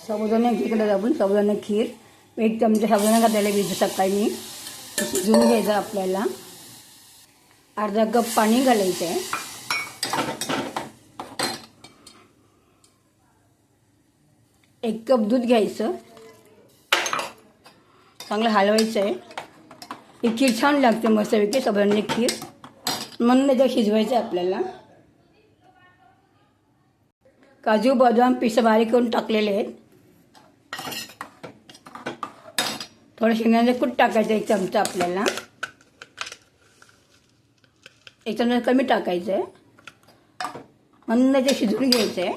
साबुदाणा खीर आपण साबुदाणा खीर 1 चमचा साबुदाणा घातलेला भिजत सकाळी मी शिजवून घ्यायचं आपल्याला. अर्धा कप पाणी घालायचं आहे. एक कप दूध घ्यायचं, चांगलं हलवायचं आहे. ही खीर छान लागते मस्तपैकी साबुदाण्याची खीर, म्हणून त्याच्यात शिजवायचं आहे आपल्याला. काजू बदाम पिस्ता बारीक करून टाकलेले आहेत. थोडं शेंगदाण्याचं कूट टाकायचं 1 चमचा आपल्याला. 1 चमचा कमी टाकायचं आहे, म्हणून ते शिजवून घ्यायचं आहे.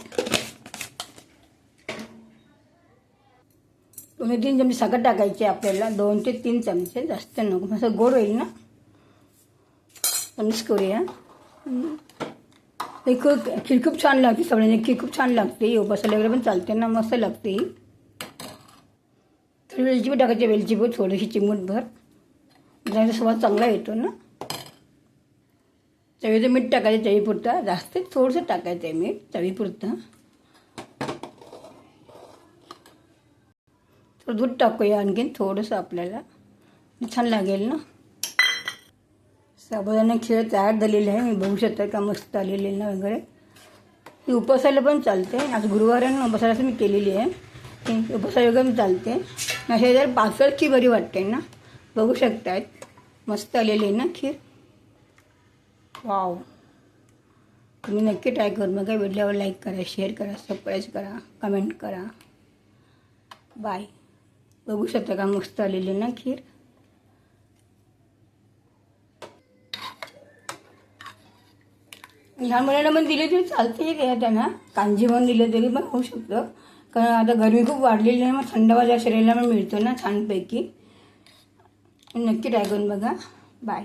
2-3 चमचे साखर टाकायची आपल्याला, 2 ते 3 चमचे, जास्त नको, असं गोड होईल ना. मिक्स करूया. हे खीर खूप छान लागते, साबुदाण्याची खीर खूप छान लागते. उपासाला वगैरे पण चालते ना, मस्त लागते. थोडी वेलची पण टाकायची, वेलची पण थोडीशी चिमूटभर, त्याचा स्वाद चांगला येतो ना. चवीचं मीठ टाकायचं चवीपुरता, जास्त थोडंसं टाकायचं आहे मीठ चवीपुरतं. थोडं दूध टाकूया आणखीन थोडंसं, आपल्याला छान लागेल ना. साबुदाणा खीर तयार झालेली आहे, मी बघू शकता का मस्त आलेली आहे ना वगैरे. ही उपवासाला पण चालते. आज गुरुवार आहे ना, उपवासाला मी केलेली आहे. ती उपवासाला वगैरे पण चालते. अशा जर पातळ खीर बरी वाटते ना, बघू शकतायत मस्त आलेली आहे ना खीर. वाव, तुम्ही नक्की ट्राय करून बघा. व्हिडिओवर लाईक करा, शेअर करा, सबस्क्राईब करा, कमेंट करा. बाय. बघू शकता का मस्त आलेली ना खीर. लहान मुलांना पण दिले तरी चालते, त्यांना कांजी म्हणून दिलं तरी पण होऊ शकतं. कारण आता गरमी खूप वाढलेली आहे, मग थंडावा ज्या शरीराला पण मिळतो ना छानपैकी. नक्की ट्राय करून बघा. बाय.